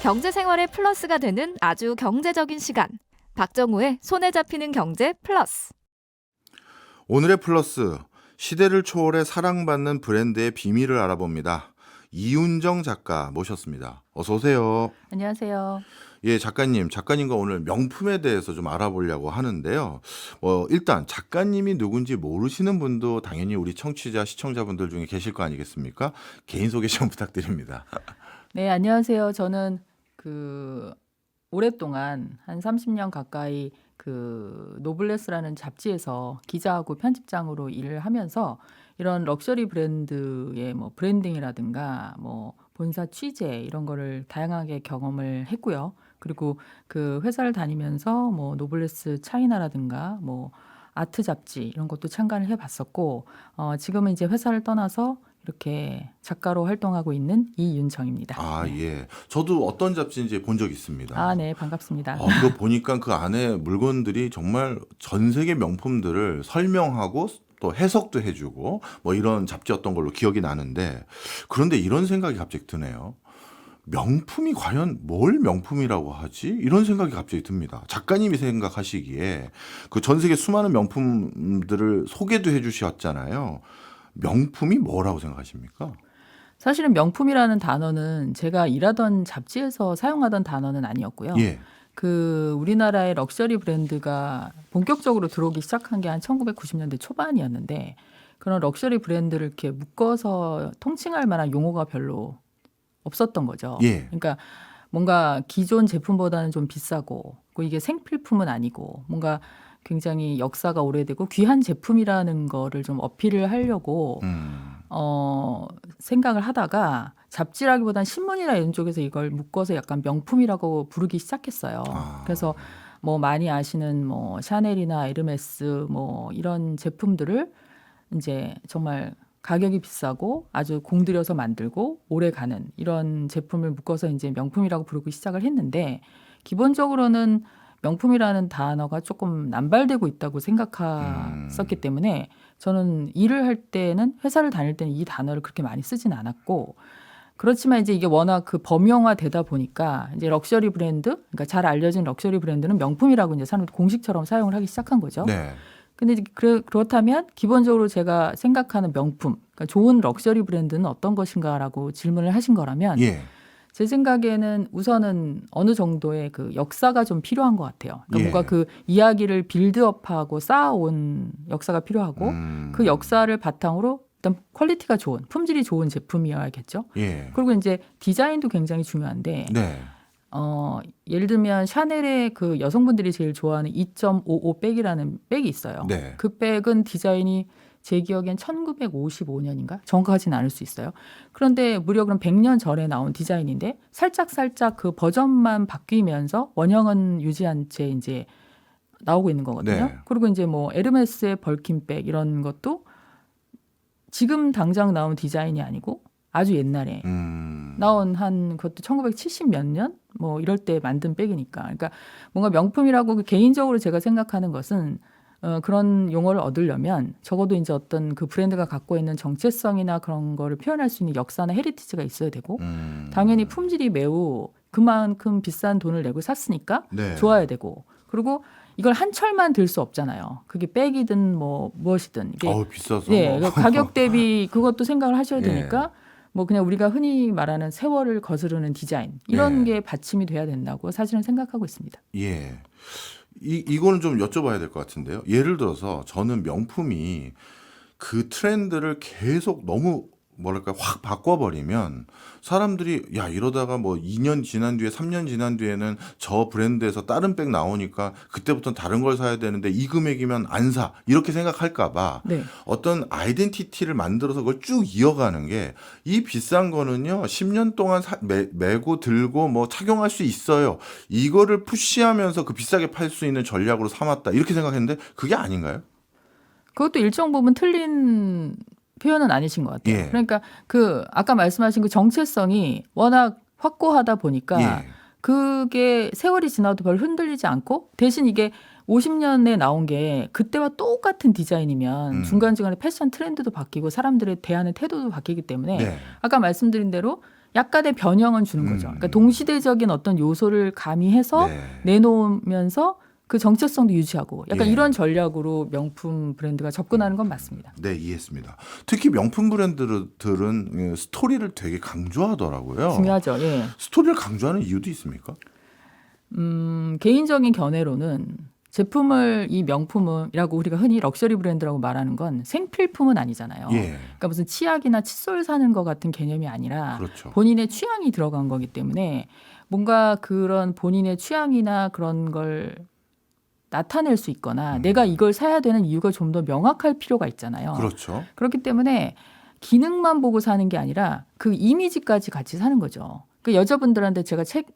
경제 생활의 플러스가 되는 아주 경제적인 시간. 박정우의 손에 잡히는 경제 플러스. 오늘의 플러스, 시대를 초월해 사랑받는 브랜드의 비밀을 알아봅니다. 이윤정 작가 모셨습니다. 어서 오세요. 안녕하세요. 예, 작가님과 오늘 명품에 대해서 좀 알아보려고 하는데요. 일단 작가님이 누군지 모르시는 분도 당연히 우리 청취자, 시청자분들 중에 계실 거 아니겠습니까? 개인 소개 좀 부탁드립니다. 네, 안녕하세요. 저는 오랫동안 한 30년 가까이 노블레스라는 잡지에서 기자하고 편집장으로 일을 하면서 이런 럭셔리 브랜드의 브랜딩이라든가 본사 취재 이런 거를 다양하게 경험을 했고요. 그리고 그 회사를 다니면서 노블레스 차이나라든가 아트 잡지 이런 것도 참관을 해봤었고, 지금은 이제 회사를 떠나서 이렇게 작가로 활동하고 있는 이윤정입니다. 아, 네. 예. 저도 어떤 잡지인지 본 적 있습니다. 아, 네, 반갑습니다. 그거 보니까 그 안에 물건들이 정말 전 세계 명품들을 설명하고 또 해석도 해주고 이런 잡지였던 걸로 기억이 나는데, 그런데 이런 생각이 갑자기 드네요. 명품이 과연 뭘 명품이라고 하지? 이런 생각이 갑자기 듭니다. 작가님이 생각하시기에 그 전 세계 수많은 명품들을 소개도 해주셨잖아요. 명품이 뭐라고 생각하십니까? 사실은 명품이라는 단어는 제가 일하던 잡지에서 사용하던 단어는 아니었고요. 예. 우리나라의 럭셔리 브랜드가 본격적으로 들어오기 시작한 게 한 1990년대 초반이었는데, 그런 럭셔리 브랜드를 이렇게 묶어서 통칭할 만한 용어가 별로 없었던 거죠. 예. 그러니까 뭔가 기존 제품보다는 좀 비싸고, 그리고 이게 생필품은 아니고 뭔가 굉장히 역사가 오래되고 귀한 제품이라는 거를 좀 어필을 하려고 생각을 하다가 잡지라기보단 신문이나 이런 쪽에서 이걸 묶어서 약간 명품이라고 부르기 시작했어요. 그래서 많이 아시는 샤넬이나 에르메스 이런 제품들을 이제 정말 가격이 비싸고 아주 공들여서 만들고 오래 가는 이런 제품을 묶어서 이제 명품이라고 부르기 시작을 했는데, 기본적으로는 명품이라는 단어가 조금 남발되고 있다고 생각했었기 때문에 저는 일을 할 때는, 회사를 다닐 때는 이 단어를 그렇게 많이 쓰진 않았고, 그렇지만 이제 이게 워낙 범용화되다 보니까 이제 럭셔리 브랜드, 그러니까 잘 알려진 럭셔리 브랜드는 명품이라고 이제 사람들이 공식처럼 사용을 하기 시작한 거죠. 네. 근데 이제 그렇다면 기본적으로 제가 생각하는 명품, 그러니까 좋은 럭셔리 브랜드는 어떤 것인가라고 질문을 하신 거라면, 예. 제 생각에는 우선은 어느 정도의 그 역사가 좀 필요한 것 같아요. 그러니까 예. 뭔가 그 이야기를 빌드업하고 쌓아온 역사가 필요하고, 그 역사를 바탕으로 일단 퀄리티가 좋은, 품질이 좋은 제품이어야겠죠. 예. 그리고 이제 디자인도 굉장히 중요한데, 네. 예를 들면 샤넬의 그 여성분들이 제일 좋아하는 2.55 백이라는 백이 있어요. 네. 그 백은 디자인이 제 기억엔 1955년인가? 정확하진 않을 수 있어요. 그런데 무려 그럼 100년 전에 나온 디자인인데 살짝 그 버전만 바뀌면서 원형은 유지한 채 이제 나오고 있는 거거든요. 네. 그리고 이제 에르메스의 벌킨백 이런 것도 지금 당장 나온 디자인이 아니고 아주 옛날에 나온 그것도 1970 몇 년? 이럴 때 만든 백이니까. 그러니까 뭔가 명품이라고 개인적으로 제가 생각하는 것은 그런 용어를 얻으려면 적어도 이제 어떤 그 브랜드가 갖고 있는 정체성이나 그런 거를 표현할 수 있는 역사나 헤리티지가 있어야 되고, 당연히 품질이 매우 그만큼 비싼 돈을 내고 샀으니까 네. 좋아야 되고, 그리고 이걸 한 철만 들 수 없잖아요. 그게 백이든 무엇이든. 이게 비싸서. 네, 가격 대비 그것도 생각을 하셔야 예. 되니까 그냥 우리가 흔히 말하는 세월을 거스르는 디자인 이런 네. 게 받침이 돼야 된다고 사실은 생각하고 있습니다. 예. 이거는 좀 여쭤봐야 될 것 같은데요. 예를 들어서 저는 명품이 그 트렌드를 계속 너무 확 바꿔버리면 사람들이 이러다가 2년 지난 뒤에 3년 지난 뒤에는 저 브랜드에서 다른 백 나오니까 그때부터는 다른 걸 사야 되는데 이 금액이면 안 사, 이렇게 생각할까 봐 네. 어떤 아이덴티티를 만들어서 그걸 쭉 이어가는 게, 이 비싼 거는요 10년 동안 메고 들고 착용할 수 있어요, 이거를 푸시하면서 그 비싸게 팔 수 있는 전략으로 삼았다, 이렇게 생각했는데 그게 아닌가요? 그것도 일정 부분 틀린 표현은 아니신 것 같아요. 예. 그러니까 아까 말씀하신 그 정체성이 워낙 확고하다 보니까 예. 그게 세월이 지나도 별 흔들리지 않고, 대신 이게 50년에 나온 게 그때와 똑같은 디자인이면 중간중간에 패션 트렌드도 바뀌고 사람들의 대하는 태도도 바뀌기 때문에 네. 아까 말씀드린 대로 약간의 변형은 주는 거죠. 그러니까 동시대적인 어떤 요소를 가미해서 네. 내놓으면서 그 정체성도 유지하고 약간 예. 이런 전략으로 명품 브랜드가 접근하는 건 맞습니다. 네, 이해했습니다. 특히 명품 브랜드들은 스토리를 되게 강조하더라고요. 중요하죠. 예. 스토리를 강조하는 이유도 있습니까? 개인적인 견해로는 제품을 이 명품이라고 우리가 흔히 럭셔리 브랜드라고 말하는 건 생필품은 아니잖아요. 예. 그러니까 무슨 치약이나 칫솔 사는 것 같은 개념이 아니라 그렇죠. 본인의 취향이 들어간 거기 때문에 뭔가 그런 본인의 취향이나 그런 걸 나타낼 수 있거나 내가 이걸 사야 되는 이유가 좀 더 명확할 필요가 있잖아요. 그렇죠. 그렇기 때문에 기능만 보고 사는 게 아니라 그 이미지까지 같이 사는 거죠. 그 여자분들한테 제가 책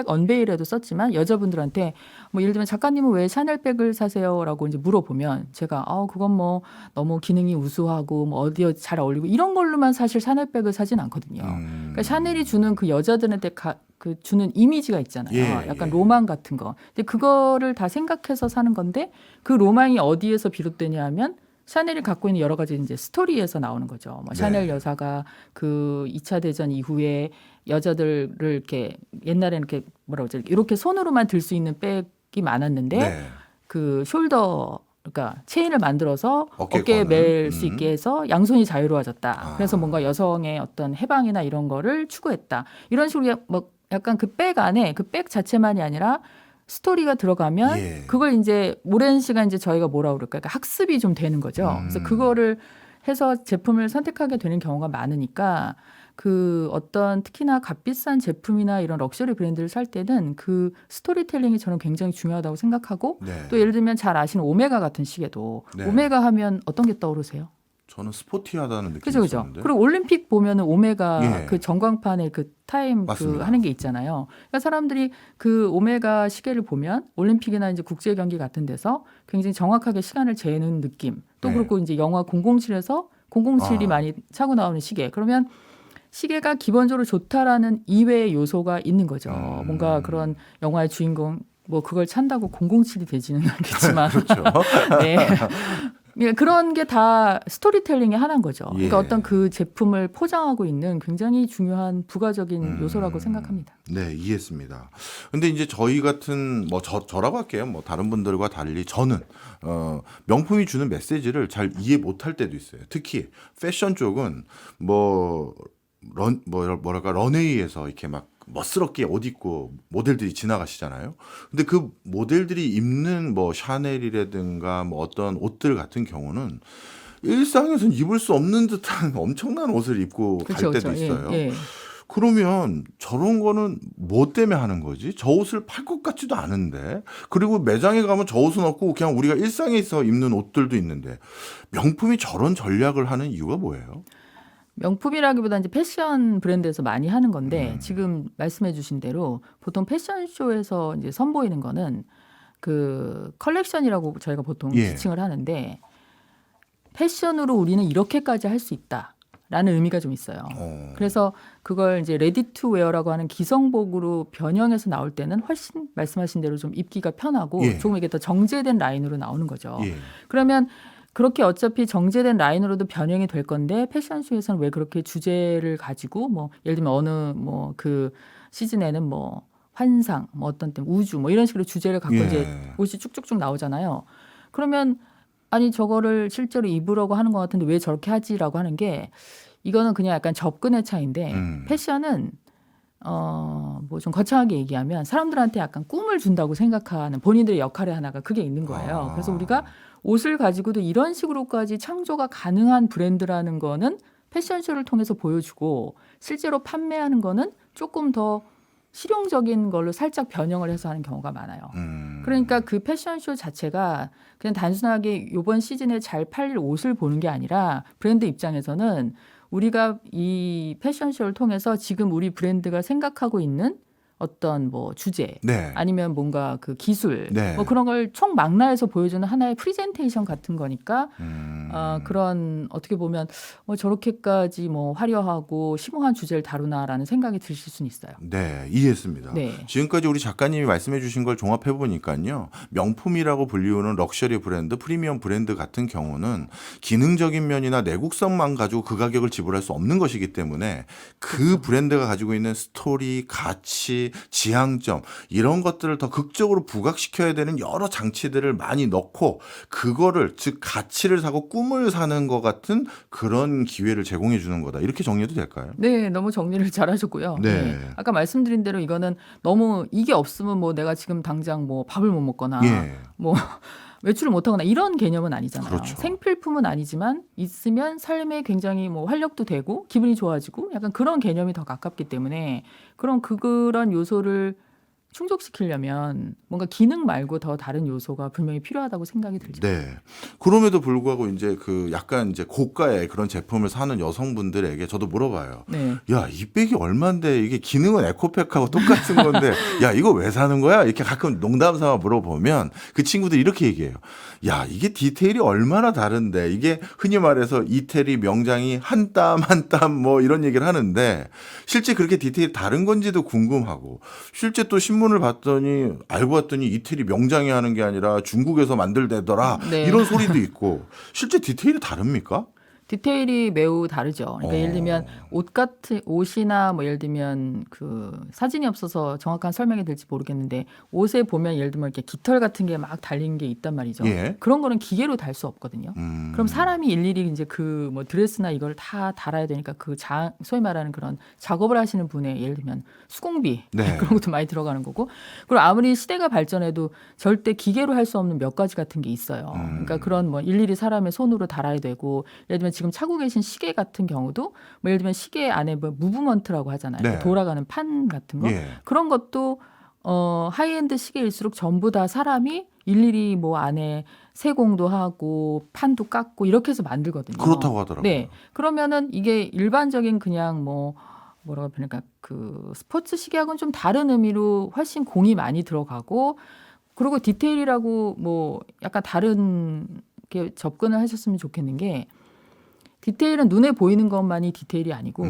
언베일에도 썼지만 여자분들한테 뭐 예를 들면 작가님은 왜 샤넬백을 사세요라고 이제 물어보면 제가 그건 뭐 너무 기능이 우수하고 뭐 어디에 잘 어울리고 이런 걸로만 사실 샤넬백을 사진 않거든요. 그러니까 샤넬이 주는 그 여자들한테 그 주는 이미지가 있잖아요. 예, 약간 예. 로망 같은 거. 근데 그거를 다 생각해서 사는 건데 그 로망이 어디에서 비롯되냐 하면 샤넬이 갖고 있는 여러 가지 이제 스토리에서 나오는 거죠. 뭐 샤넬 네. 여사가 그 2차 대전 이후에 여자들을 이렇게 옛날에는 이렇게 뭐라고 그러죠? 이렇게 손으로만 들 수 있는 백이 많았는데 네. 그 숄더 그러니까 체인을 만들어서 어깨에 어깨에 거는. 멜 수 있게 해서 양손이 자유로워졌다. 아. 그래서 뭔가 여성의 어떤 해방이나 이런 거를 추구했다. 이런 식으로 뭐 약간 그 백 안에 그 백 자체만이 아니라 스토리가 들어가면 예. 그걸 이제 오랜 시간 이제 저희가 뭐라 그럴까? 그러니까 학습이 좀 되는 거죠. 그래서 그거를 해서 제품을 선택하게 되는 경우가 많으니까 그 어떤 특히나 값비싼 제품이나 이런 럭셔리 브랜드를 살 때는 그 스토리텔링이 저는 굉장히 중요하다고 생각하고 네. 또 예를 들면 잘 아시는 오메가 같은 시계도 네. 오메가 하면 어떤 게 떠오르세요? 저는 스포티하다는 느낌이 그죠, 그죠. 있었는데. 그리고 올림픽 보면은 오메가 예. 그 전광판에 그 타임 그 맞습니다. 하는 게 있잖아요. 그러니까 사람들이 그 오메가 시계를 보면 올림픽이나 이제 국제 경기 같은 데서 굉장히 정확하게 시간을 재는 느낌. 또 네. 그렇고 이제 영화 007에서 007이 아. 많이 차고 나오는 시계. 그러면 시계가 기본적으로 좋다라는 이외의 요소가 있는 거죠. 뭔가 그런 영화의 주인공 뭐 그걸 찬다고 007이 되지는 않겠지만 그렇죠. 네. 예, 그런 게 다 스토리텔링의 하나인 거죠. 그러니까 예. 어떤 그 제품을 포장하고 있는 굉장히 중요한 부가적인 요소라고 생각합니다. 네, 이해했습니다. 근데 이제 저희 같은 뭐 저라고 할게요. 뭐 다른 분들과 달리 저는 명품이 주는 메시지를 잘 이해 못할 때도 있어요. 특히 패션 쪽은 뭐랄까 런웨이에서 이렇게 막 멋스럽게 옷 입고 모델들이 지나가시잖아요. 근데 그 모델들이 입는 뭐 샤넬이라든가 뭐 어떤 옷들 같은 경우는 일상에서는 입을 수 없는 듯한 엄청난 옷을 입고 갈 때도 있어요. 예, 예. 그러면 저런 거는 뭐 때문에 하는 거지? 저 옷을 팔 것 같지도 않은데. 그리고 매장에 가면 저 옷은 없고 그냥 우리가 일상에서 입는 옷들도 있는데 명품이 저런 전략을 하는 이유가 뭐예요? 명품이라기보다 이제 패션 브랜드에서 많이 하는 건데 지금 말씀해 주신 대로 보통 패션쇼에서 이제 선보이는 거는 그 컬렉션이라고 저희가 보통 예. 지칭을 하는데 패션으로 우리는 이렇게까지 할 수 있다라는 의미가 좀 있어요. 그래서 그걸 이제 레디 투 웨어라고 하는 기성복으로 변형해서 나올 때는 훨씬 말씀하신 대로 좀 입기가 편하고 예. 조금 이게 더 정제된 라인으로 나오는 거죠. 예. 그러면 그렇게 어차피 정제된 라인으로도 변형이 될 건데 패션쇼에서는 왜 그렇게 주제를 가지고 뭐 예를 들면 어느 뭐 그 시즌에는 뭐 환상, 뭐 어떤 때 우주 뭐 이런 식으로 주제를 갖고 예. 이제 옷이 쭉쭉쭉 나오잖아요. 그러면 아니 저거를 실제로 입으려고 하는 것 같은데 왜 저렇게 하지라고 하는 게 이거는 그냥 약간 접근의 차이인데 패션은 뭐 좀 거창하게 얘기하면 사람들한테 약간 꿈을 준다고 생각하는 본인들의 역할의 하나가 그게 있는 거예요. 그래서 우리가 옷을 가지고도 이런 식으로까지 창조가 가능한 브랜드라는 거는 패션쇼를 통해서 보여주고 실제로 판매하는 거는 조금 더 실용적인 걸로 살짝 변형을 해서 하는 경우가 많아요. 그러니까 그 패션쇼 자체가 그냥 단순하게 이번 시즌에 잘 팔릴 옷을 보는 게 아니라 브랜드 입장에서는 우리가 이 패션쇼를 통해서 지금 우리 브랜드가 생각하고 있는 어떤 뭐 주제 네. 아니면 뭔가 그 기술 네. 뭐 그런 걸 총망라해서 보여주는 하나의 프리젠테이션 같은 거니까 그런 어떻게 보면 저렇게까지 뭐 화려하고 심오한 주제를 다루나라는 생각이 드실 수는 있어요. 네, 이해했습니다. 네. 지금까지 우리 작가님이 말씀해 주신 걸 종합해 보니까요. 명품이라고 불리우는 럭셔리 브랜드, 프리미엄 브랜드 같은 경우는 기능적인 면이나 내구성만 가지고 그 가격을 지불할 수 없는 것이기 때문에 그 브랜드가 가지고 있는 스토리, 가치, 지향점 이런 것들을 더 극적으로 부각시켜야 되는 여러 장치들을 많이 넣고 그거를 즉 가치를 사고 꿈을 사는 것 같은 그런 기회를 제공해 주는 거다. 이렇게 정리해도 될까요? 네, 너무 정리를 잘하셨고요. 네. 아까 말씀드린 대로 이거는 너무 이게 없으면 뭐 내가 지금 당장 뭐 밥을 못 먹거나 예. 뭐 외출을 못 하거나 이런 개념은 아니잖아요. 그렇죠. 생필품은 아니지만 있으면 삶에 굉장히 뭐 활력도 되고 기분이 좋아지고 약간 그런 개념이 더 가깝기 때문에 그런 요소를 충족시키려면 뭔가 기능 말고 더 다른 요소가 분명히 필요하다고 생각이 들죠. 네. 그럼에도 불구하고 이제 그 약간 이제 고가의 그런 제품을 사는 여성분들에게 저도 물어봐요. 네. 야, 이 백이 얼만데 이게 기능은 에코백하고 똑같은 건데 야, 이거 왜 사는 거야? 이렇게 가끔 농담 삼아 물어보면 그 친구들이 이렇게 얘기해요. 야, 이게 디테일이 얼마나 다른데 이게 흔히 말해서 이태리 명장이 한 땀 한 땀 뭐 이런 얘기를 하는데 실제 그렇게 디테일이 다른 건지도 궁금하고 실제 또 신문을 봤더니 알고 봤더니 이태리 명장이 하는 게 아니라 중국에서 만들대더라 네. 이런 소리도 있고 실제 디테일이 다릅니까? 디테일이 매우 다르죠. 그러니까 예를 들면 옷이나 뭐 예를 들면 그 사진이 없어서 정확한 설명이 될지 모르겠는데 옷에 보면 예를 들면 이렇게 깃털 같은 게 막 달린 게 있단 말이죠. 예. 그런 거는 기계로 달 수 없거든요. 그럼 사람이 일일이 이제 그 뭐 드레스나 이걸 다 달아야 되니까 소위 말하는 그런 작업을 하시는 분의 예를 들면 수공비 네. 그런 것도 많이 들어가는 거고 그리고 아무리 시대가 발전해도 절대 기계로 할 수 없는 몇 가지 같은 게 있어요. 그러니까 그런 뭐 일일이 사람의 손으로 달아야 되고 예를 들면 지금 차고 계신 시계 같은 경우도 뭐 예를 들면 시계 안에 뭐 무브먼트라고 하잖아요. 네. 돌아가는 판 같은 거 예. 그런 것도 하이엔드 시계일수록 전부 다 사람이 일일이 뭐 안에 세공도 하고 판도 깎고 이렇게 해서 만들거든요. 그렇다고 하더라고요. 네. 그러면은 이게 일반적인 그냥 뭐라고 그러니까 그 스포츠 시계하고는 좀 다른 의미로 훨씬 공이 많이 들어가고 그리고 디테일이라고 뭐 약간 다른 게 접근을 하셨으면 좋겠는 게 디테일은 눈에 보이는 것만이 디테일이 아니고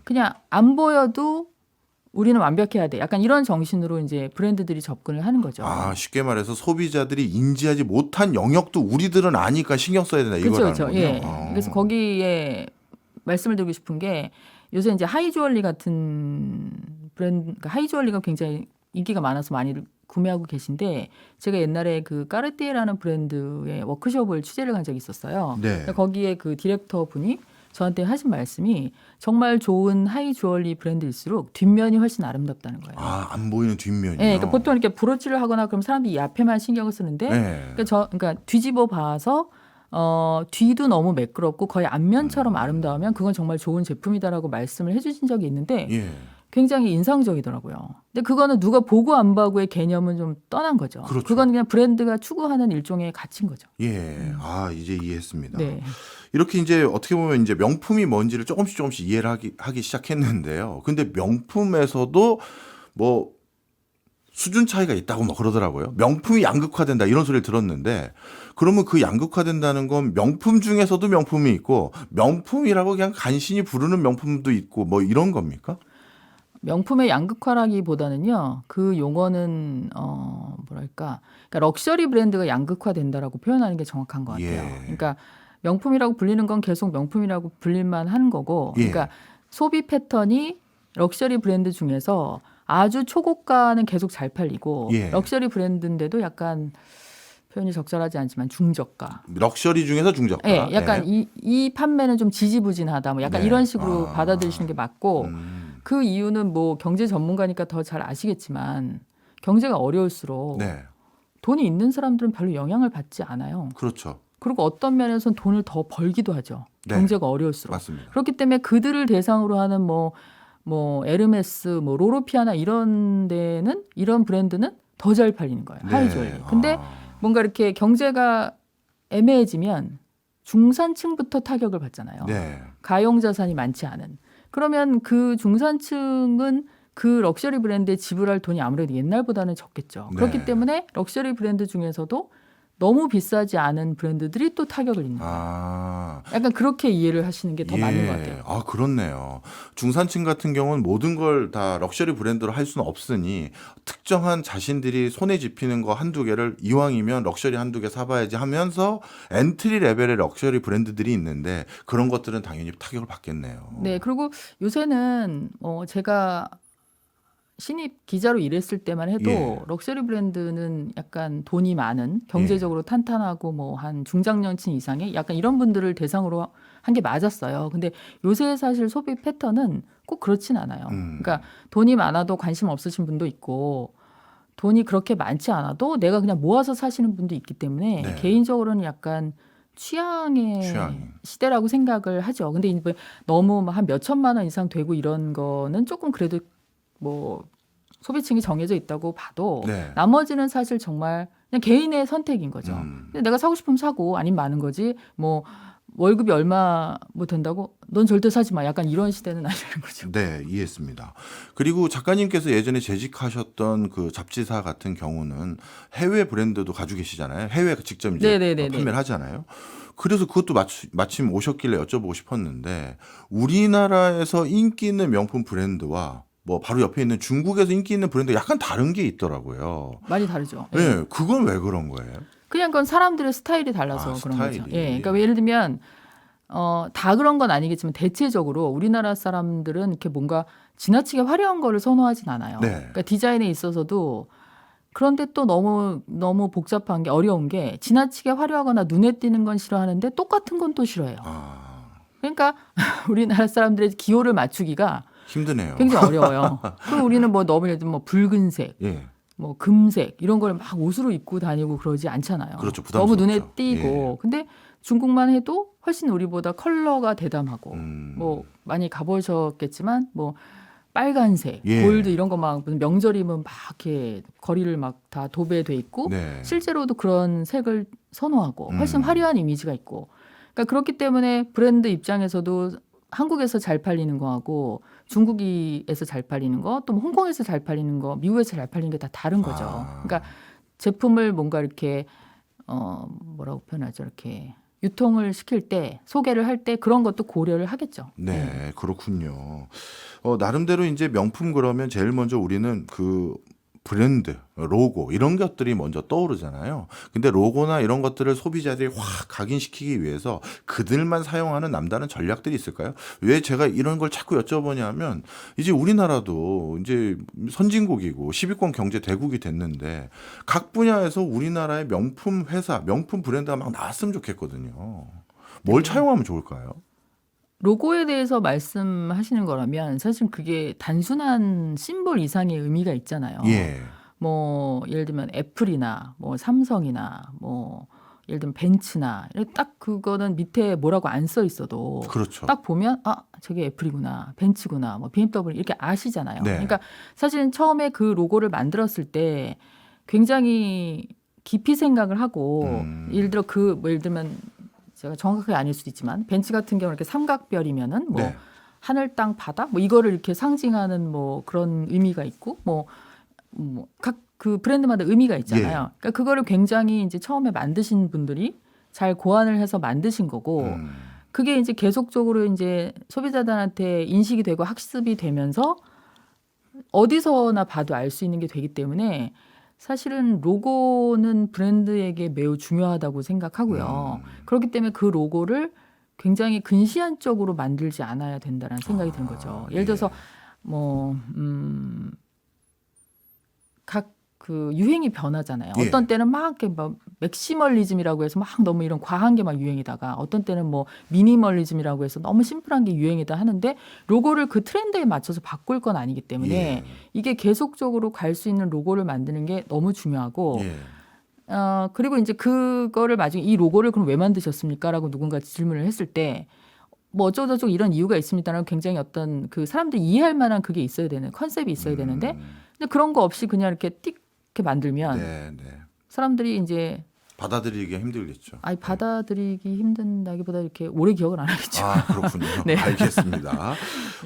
그냥 안 보여도 우리는 완벽해야 돼. 약간 이런 정신으로 이제 브랜드들이 접근을 하는 거죠. 아, 쉽게 말해서 소비자들이 인지하지 못한 영역도 우리들은 아니까 신경 써야 된다 이거라는 그렇죠. 거군요. 예. 그래서 거기에 말씀을 드리고 싶은 게 요새 이제 하이주얼리 같은 브랜드, 그러니까 하이주얼리가 굉장히 인기가 많아서 많이 구매하고 계신데 제가 옛날에 그 까르띠에라는 브랜드의 워크숍을 취재를 간 적이 있었어요. 네. 거기에 그 디렉터 분이 저한테 하신 말씀이 정말 좋은 하이 주얼리 브랜드일수록 뒷면이 훨씬 아름답다는 거예요. 아, 안 보이는 뒷면이요. 네, 그러니까 보통 이렇게 브로치를 하거나 그럼 사람들이 이 앞에만 신경을 쓰는데, 네. 그러니까 뒤집어 봐서 뒤도 너무 매끄럽고 거의 앞면처럼 아름다우면 그건 정말 좋은 제품이다라고 말씀을 해주신 적이 있는데 예. 굉장히 인상적이더라고요. 근데 그거는 누가 보고 안 보고의 개념은 좀 떠난 거죠. 그렇죠. 그건 그냥 브랜드가 추구하는 일종의 가치인 거죠. 예. 아, 이제 이해했습니다. 네. 이렇게 이제 어떻게 보면 이제 명품이 뭔지를 조금씩 이해를 하기 시작했는데요. 근데 명품에서도 뭐 수준 차이가 있다고 막 그러더라고요. 명품이 양극화된다 이런 소리를 들었는데 그러면 그 양극화된다는 건 명품 중에서도 명품이 있고 명품이라고 그냥 간신히 부르는 명품도 있고 뭐 이런 겁니까? 명품의 양극화라기보다는요. 그 용어는 그러니까 럭셔리 브랜드가 양극화된다라고 표현하는 게 정확한 것 같아요. 예. 그러니까 명품이라고 불리는 건 계속 명품이라고 불릴만 하는 거고, 예. 그러니까 소비 패턴이 럭셔리 브랜드 중에서 아주 초고가는 계속 잘 팔리고 예. 럭셔리 브랜드인데도 약간 표현이 적절하지 않지만 중저가. 럭셔리 중에서 중저가. 예, 약간 네. 이 판매는 좀 지지부진하다. 뭐 약간 네. 이런 식으로 아. 받아들이시는 게 맞고. 그 이유는 뭐 경제 전문가니까 더 잘 아시겠지만 경제가 어려울수록 네. 돈이 있는 사람들은 별로 영향을 받지 않아요. 그렇죠. 그리고 어떤 면에서는 돈을 더 벌기도 하죠. 네. 경제가 어려울수록. 맞습니다. 그렇기 때문에 그들을 대상으로 하는 뭐 에르메스, 뭐 로로피아나 이런 데는 이런 브랜드는 더 잘 팔리는 거예요. 네. 하이주얼리. 근데 뭔가 이렇게 경제가 애매해지면 중산층부터 타격을 받잖아요. 네. 가용 자산이 많지 않은. 그러면 그 중산층은 그 럭셔리 브랜드에 지불할 돈이 아무래도 옛날보다는 적겠죠. 네. 그렇기 때문에 럭셔리 브랜드 중에서도 너무 비싸지 않은 브랜드들이 또 타격을 입는 거예요. 아. 약간 그렇게 이해를 하시는 게 더 맞는 것 같아요. 아, 그렇네요. 중산층 같은 경우는 모든 걸 다 럭셔리 브랜드로 할 수는 없으니 특정한 자신들이 손에 집히는 거 한두 개를 이왕이면 럭셔리 한두 개 사봐야지 하면서 엔트리 레벨의 럭셔리 브랜드들이 있는데 그런 것들은 당연히 타격을 받겠네요. 네, 그리고 요새는 제가 신입 기자로 일했을 때만 해도 예. 럭셔리 브랜드는 약간 돈이 많은 경제적으로 탄탄하고 뭐 한 중장년층 이상의 약간 이런 분들을 대상으로 한 게 맞았어요. 근데 요새 사실 소비 패턴은 꼭 그렇진 않아요. 그러니까 돈이 많아도 관심 없으신 분도 있고 돈이 그렇게 많지 않아도 내가 그냥 모아서 사시는 분도 있기 때문에 네. 개인적으로는 약간 취향의 취향. 시대라고 생각을 하죠. 근데 이제 너무 한 몇 천만 원 이상 되고 이런 거는 조금 그래도 뭐 소비층이 정해져 있다고 봐도 네. 나머지는 사실 정말 그냥 개인의 선택인 거죠. 근데 내가 사고 싶으면 사고 아니면 마는 거지. 뭐 월급이 얼마 뭐 된다고 넌 절대 사지 마. 약간 이런 시대는 아니라는 거죠. 네, 이해했습니다. 그리고 작가님께서 예전에 재직하셨던 그 잡지사 같은 경우는 해외 브랜드도 가지고 계시잖아요. 해외 직접 이제 네네네네. 판매를 하잖아요. 그래서 그것도 마침 오셨길래 여쭤보고 싶었는데 우리나라에서 인기 있는 명품 브랜드와 뭐 바로 옆에 있는 중국에서 인기 있는 브랜드 약간 다른 게 있더라고요. 많이 다르죠. 예. 네, 그건 왜 그런 거예요? 그냥 그건 사람들의 스타일이 달라서 아, 그런 거죠. 스타일이. 예. 그러니까 예를 들면 다 그런 건 아니겠지만 대체적으로 우리나라 사람들은 이렇게 뭔가 지나치게 화려한 거를 선호하진 않아요. 네. 그러니까 디자인에 있어서도 그런데 또 너무 복잡한 게 어려운 게 지나치게 화려하거나 눈에 띄는 건 싫어하는데 똑같은 건 또 싫어해요. 아, 그러니까 우리나라 사람들의 기호를 맞추기가 힘드네요. 굉장히 어려워요. 그리고 우리는 뭐 너무 예를 들면 뭐 붉은색, 예. 뭐 금색 이런 걸 막 옷으로 입고 다니고 그러지 않잖아요. 그렇죠. 너무 눈에 부담스럽죠. 띄고. 근데 중국만 해도 훨씬 우리보다 컬러가 대담하고 뭐 많이 가보셨겠지만 뭐 빨간색, 예. 골드 이런 거 막 명절이면 막 이렇게 거리를 막 다 도배돼 있고 네. 실제로도 그런 색을 선호하고 훨씬 화려한 이미지가 있고. 그러니까 그렇기 때문에 브랜드 입장에서도 한국에서 잘 팔리는 거하고 중국에서 잘 팔리는 거, 또 홍콩에서 잘 팔리는 거, 미국에서 잘 팔리는 게 다 다른 거죠. 아. 그러니까 제품을 뭔가 이렇게 뭐라고 표현하죠? 이렇게 유통을 시킬 때 소개를 할 때 그런 것도 고려를 하겠죠. 네, 그렇군요. 나름대로 이제 명품 그러면 제일 먼저 우리는 그 브랜드, 로고 이런 것들이 먼저 떠오르잖아요. 근데 로고나 이런 것들을 소비자들이 확 각인시키기 위해서 그들만 사용하는 남다른 전략들이 있을까요? 왜 제가 이런 걸 자꾸 여쭤보냐면 이제 우리나라도 이제 선진국이고 10위권 경제 대국이 됐는데 각 분야에서 우리나라의 명품 회사, 명품 브랜드가 막 나왔으면 좋겠거든요. 뭘 차용하면 좋을까요? 로고에 대해서 말씀하시는 거라면 사실 그게 단순한 심볼 이상의 의미가 있잖아요. 예. 뭐 예를 들면 애플이나 뭐 삼성이나 뭐 예를 들면 벤츠나 딱 그거는 밑에 뭐라고 안 써 있어도 그렇죠. 딱 보면 아 저게 애플이구나 벤츠구나 뭐 BMW 이렇게 아시잖아요. 네. 그러니까 사실은 처음에 그 로고를 만들었을 때 굉장히 깊이 생각을 하고 예를 들어 뭐 예를 들면 제가 정확하게 아닐 수도 있지만 벤츠 같은 경우는 이렇게 삼각별이면은 뭐 네. 하늘 땅 바다 뭐 이거를 이렇게 상징하는 뭐 그런 의미가 있고 뭐 각 그 브랜드마다 의미가 있잖아요. 예. 그러니까 그거를 굉장히 이제 처음에 만드신 분들이 잘 고안을 해서 만드신 거고 그게 이제 계속적으로 이제 소비자들한테 인식이 되고 학습이 되면서 어디서나 봐도 알 수 있는 게 되기 때문에 사실은 로고는 브랜드에게 매우 중요하다고 생각하고요. 그렇기 때문에 그 로고를 굉장히 근시안적으로 만들지 않아야 된다는 생각이 드는 거죠. 예를 들어서 뭐 각 그 유행이 변하잖아요. 예. 어떤 때는 막 이렇게 막 맥시멀리즘이라고 해서 막 너무 이런 과한 게 막 유행이다가 어떤 때는 뭐 미니멀리즘이라고 해서 너무 심플한 게 유행이다 하는데 로고를 그 트렌드에 맞춰서 바꿀 건 아니기 때문에 예. 이게 계속적으로 갈 수 있는 로고를 만드는 게 너무 중요하고 예. 그리고 이제 그거를 나중에 이 로고를 그럼 왜 만드셨습니까? 라고 누군가 질문을 했을 때 뭐 어쩌고저쩌고 이런 이유가 있습니다라는 굉장히 어떤 그 사람들이 이해할 만한 그게 있어야 되는 컨셉이 있어야 되는데 근데 그런 거 없이 그냥 이렇게 띡 이렇게 만들면 네, 네. 사람들이 이제 받아들이기가 힘들겠죠. 받아들이기 힘든다기보다 이렇게 오래 기억을 안 하겠죠. 아, 그렇군요. 네. 알겠습니다.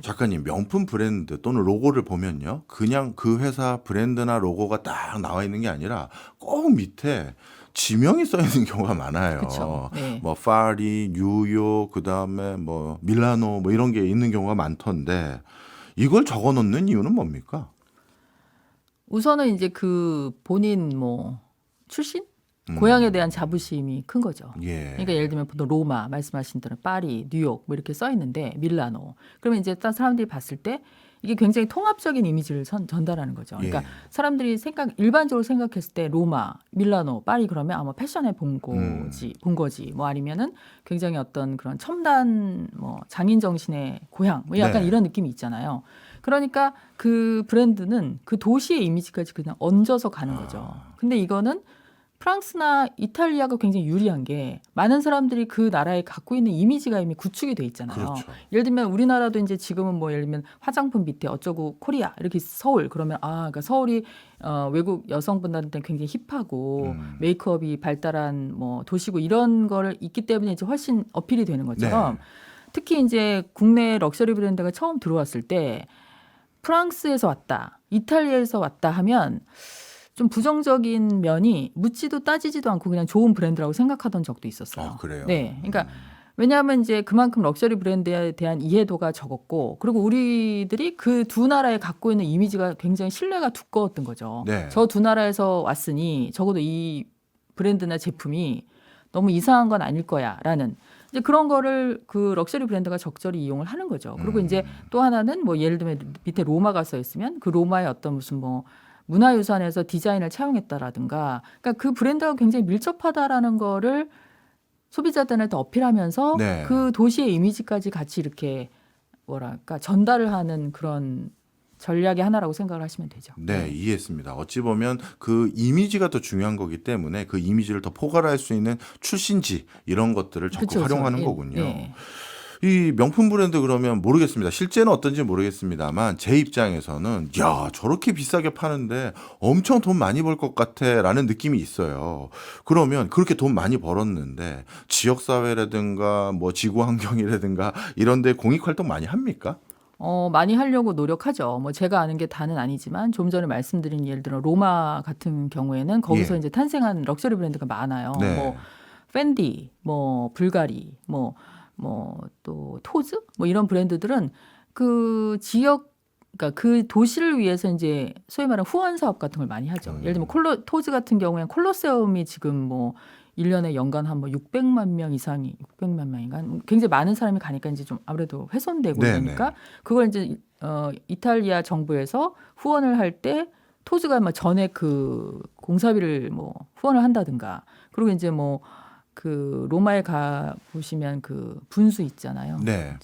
작가님, 명품 브랜드 또는 로고를 보면요. 그냥 그 회사 브랜드나 로고가 딱 나와 있는 게 아니라 꼭 밑에 지명이 써 있는 경우가 많아요. 그쵸. 네. 뭐 파리, 뉴욕, 그다음에 뭐 밀라노 뭐 이런 게 있는 경우가 많던데 이걸 적어 놓는 이유는 뭡니까? 우선은 이제 그 본인 뭐 출신? 고향에 대한 자부심이 큰 거죠. 예. 그러니까 예를 들면 보통 로마 말씀하신 대로 파리, 뉴욕 뭐 이렇게 써 있는데 밀라노. 그러면 이제 딱 사람들이 봤을 때 이게 굉장히 통합적인 이미지를 전달하는 거죠. 그러니까 예. 사람들이 일반적으로 생각했을 때 로마, 밀라노, 파리 그러면 아마 패션에 본 거지. 뭐 아니면은 굉장히 어떤 그런 첨단 뭐 장인 정신의 고향 뭐 약간 네. 이런 느낌이 있잖아요. 그러니까 그 브랜드는 그 도시의 이미지까지 그냥 얹어서 가는 거죠. 근데 이거는 프랑스나 이탈리아가 굉장히 유리한 게 많은 사람들이 그 나라에 갖고 있는 이미지가 이미 구축이 돼 있잖아요. 그렇죠. 예를 들면 우리나라도 이제 지금은 뭐 예를 들면 화장품 밑에 어쩌고 코리아 이렇게 서울 그러면 그러니까 서울이 외국 여성분들한테 굉장히 힙하고 메이크업이 발달한 뭐 도시고 이런 거를 있기 때문에 이제 훨씬 어필이 되는 것처럼 네. 특히 이제 국내 럭셔리 브랜드가 처음 들어왔을 때 프랑스에서 왔다, 이탈리아에서 왔다 하면 좀 부정적인 면이 묻지도 따지지도 않고 그냥 좋은 브랜드라고 생각하던 적도 있었어요. 그래요. 네, 그러니까 왜냐하면 이제 그만큼 럭셔리 브랜드에 대한 이해도가 적었고, 그리고 우리들이 그 두 나라에 갖고 있는 이미지가 굉장히 신뢰가 두꺼웠던 거죠. 네. 저 두 나라에서 왔으니 적어도 이 브랜드나 제품이 너무 이상한 건 아닐 거야라는 이제 그런 거를 그 럭셔리 브랜드가 적절히 이용을 하는 거죠. 그리고 이제 또 하나는 뭐 예를 들면 밑에 로마가 써 있으면 그 로마의 어떤 무슨 뭐 문화유산에서 디자인을 차용했다라든가, 그러니까 그 브랜드가 굉장히 밀접하다라는 거를 소비자들한테 어필하면서 네. 그 도시의 이미지까지 같이 이렇게 뭐랄까 전달을 하는 그런 전략의 하나라고 생각을 하시면 되죠. 네, 이해했습니다. 어찌 보면 그 이미지가 더 중요한 거기 때문에 그 이미지를 더 포괄할 수 있는 출신지 이런 것들을 적극 그쵸, 활용하는 예, 거군요. 예. 이 명품 브랜드 그러면 모르겠습니다. 실제는 어떤지 모르겠습니다만 제 입장에서는 야 저렇게 비싸게 파는데 엄청 돈 많이 벌 것 같아라는 느낌이 있어요. 그러면 그렇게 돈 많이 벌었는데 지역사회라든가 뭐 지구환경이라든가 이런 데 공익활동 많이 합니까? 많이 하려고 노력하죠. 뭐 제가 아는 게 다는 아니지만 좀 전에 말씀드린 예를 들어 로마 같은 경우에는 거기서 예. 이제 탄생한 럭셔리 브랜드가 많아요. 네. 뭐 펜디, 뭐 불가리, 뭐 또 토즈, 뭐 이런 브랜드들은 그 지역, 그러니까 그 도시를 위해서 이제 소위 말하는 후원 사업 같은 걸 많이 하죠. 예를 들면 토즈 같은 경우에는 콜로세움이 지금 뭐 1년에 연간 한 뭐 600만 명 이상이 600만 명인가 굉장히 많은 사람이 가니까 이제 좀 아무래도 훼손되고 네네. 이러니까 그걸 이제 이탈리아 정부에서 후원을 할 때 토즈가 막 전에 그 공사비를 뭐 후원을 한다든가, 그리고 이제 뭐 그 로마에 가 보시면 그 분수 있잖아요. 네.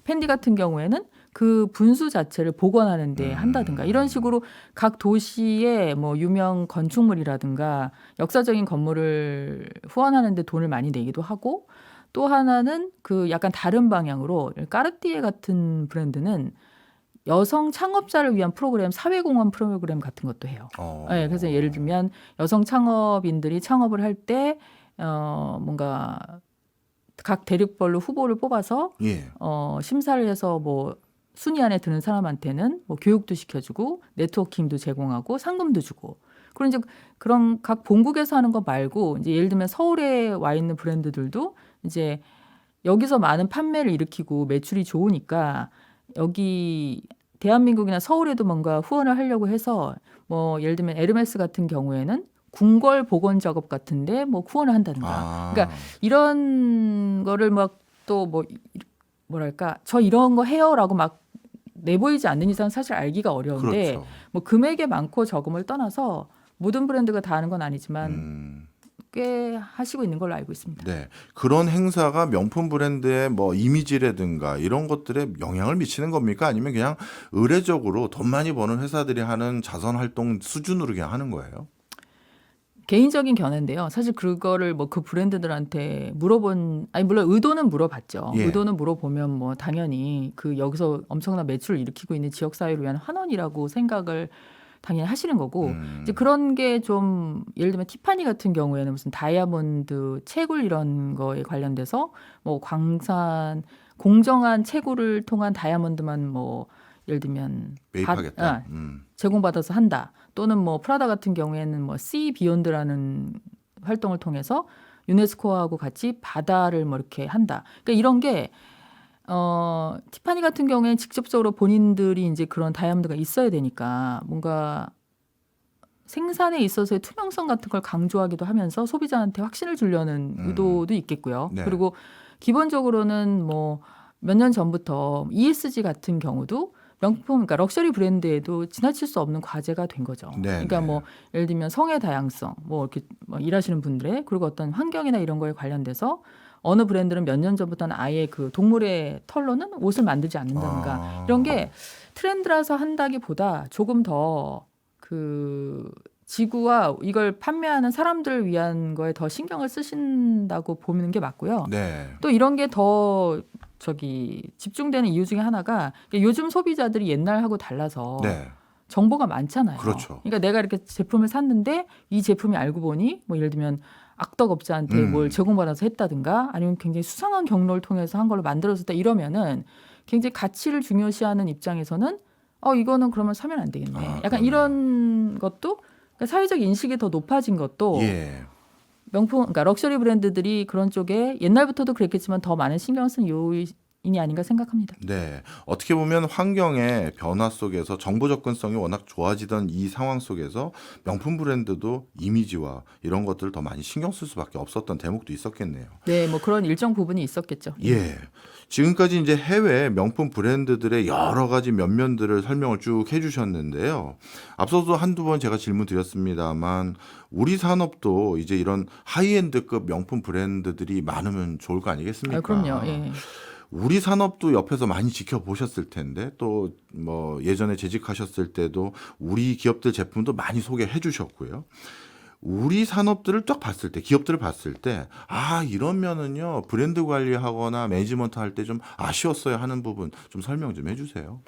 펜디 같은 경우에는 그 분수 자체를 복원하는데 한다든가 이런 식으로 각 도시의 뭐 유명 건축물이라든가 역사적인 건물을 후원하는데 돈을 많이 내기도 하고, 또 하나는 그 약간 다른 방향으로 까르띠에 같은 브랜드는 여성 창업자를 위한 프로그램, 사회공헌 프로그램 같은 것도 해요. 네, 그래서 예를 들면 여성 창업인들이 창업을 할 때 뭔가 각 대륙별로 후보를 뽑아서 예. 심사를 해서 뭐 순위 안에 드는 사람한테는 뭐 교육도 시켜주고 네트워킹도 제공하고 상금도 주고, 그리고 이제 그런 각 본국에서 하는 거 말고 이제 예를 들면 서울에 와 있는 브랜드들도 이제 여기서 많은 판매를 일으키고 매출이 좋으니까 여기 대한민국이나 서울에도 뭔가 후원을 하려고 해서 뭐 예를 들면 에르메스 같은 경우에는 궁궐 복원 작업 같은데 뭐 후원을 한다든가. 그러니까 이런 거를 막 또 뭐 뭐랄까 저 이런 거 해요라고 막 내보이지 않는 이상 사실 알기가 어려운데 그렇죠. 뭐 금액의 많고 적음을 떠나서 모든 브랜드가 다 하는 건 아니지만 꽤 하시고 있는 걸로 알고 있습니다. 네. 그런 행사가 명품 브랜드의 뭐 이미지라든가 이런 것들에 영향을 미치는 겁니까? 아니면 그냥 의례적으로 돈 많이 버는 회사들이 하는 자선 활동 수준으로 그냥 하는 거예요? 개인적인 견해인데요. 사실 그거를 뭐 그 브랜드들한테 물어본, 아니 물론 의도는 물어봤죠. 예. 의도는 물어보면 뭐 당연히 그 여기서 엄청난 매출을 일으키고 있는 지역 사회를 위한 환원이라고 생각을 당연히 하시는 거고, 이제 그런 게 좀 예를 들면 티파니 같은 경우에는 무슨 다이아몬드 채굴 이런 거에 관련돼서 뭐 광산 공정한 채굴을 통한 다이아몬드만 뭐 예를 들면 매입하겠다. 제공받아서 한다. 또는 뭐 프라다 같은 경우에는 뭐 씨 비욘드라는 활동을 통해서 유네스코하고 같이 바다를 뭐 이렇게 한다. 그러니까 이런 게 티파니 같은 경우에 직접적으로 본인들이 이제 그런 다이아몬드가 있어야 되니까 뭔가 생산에 있어서의 투명성 같은 걸 강조하기도 하면서 소비자한테 확신을 주려는 의도도 있겠고요. 네. 그리고 기본적으로는 뭐 몇 년 전부터 ESG 같은 경우도 명품, 그러니까 럭셔리 브랜드에도 지나칠 수 없는 과제가 된 거죠. 네, 그러니까 네. 뭐 예를 들면 성의 다양성, 뭐 이렇게 뭐 일하시는 분들의 그리고 어떤 환경이나 이런 거에 관련돼서 어느 브랜드는 몇 년 전부터는 아예 그 동물의 털로는 옷을 만들지 않는다든가 이런 게 트렌드라서 한다기보다 조금 더 그 지구와 이걸 판매하는 사람들을 위한 거에 더 신경을 쓰신다고 보는 게 맞고요. 네. 또 이런 게 더 집중되는 이유 중에 하나가 요즘 소비자들이 옛날하고 달라서 네. 정보가 많잖아요. 그렇죠. 그러니까 내가 이렇게 제품을 샀는데 이 제품이 알고 보니 뭐 예를 들면 악덕업자한테 뭘 제공받아서 했다든가 아니면 굉장히 수상한 경로를 통해서 한 걸로 만들어졌다 이러면은 굉장히 가치를 중요시하는 입장에서는 이거는 그러면 사면 안 되겠네. 약간 그러네요. 이런 것도 그러니까 사회적 인식이 더 높아진 것도 예. 명품, 그러니까 럭셔리 브랜드들이 그런 쪽에 옛날부터도 그랬겠지만 더 많은 신경 쓴 요인이 아닌가 생각합니다. 네. 어떻게 보면 환경의 변화 속에서 정보 접근성이 워낙 좋아지던 이 상황 속에서 명품 브랜드도 이미지와 이런 것들을 더 많이 신경 쓸 수밖에 없었던 대목도 있었겠네요. 네, 뭐 그런 일정 부분이 있었겠죠. 예. 지금까지 이제 해외 명품 브랜드들의 여러 가지 면면들을 설명을 쭉 해주셨는데요. 앞서도 한두 번 제가 질문 드렸습니다만 우리 산업도 이제 이런 하이엔드급 명품 브랜드들이 많으면 좋을 거 아니겠습니까? 그럼요. 예. 우리 산업도 옆에서 많이 지켜보셨을 텐데 또 뭐 예전에 재직하셨을 때도 우리 기업들 제품도 많이 소개해 주셨고요. 우리 산업들을 딱 봤을 때, 기업들을 봤을 때, 이러면은요, 브랜드 관리하거나 매니지먼트 할 때 좀 아쉬웠어요 하는 부분 좀 설명 좀 해주세요.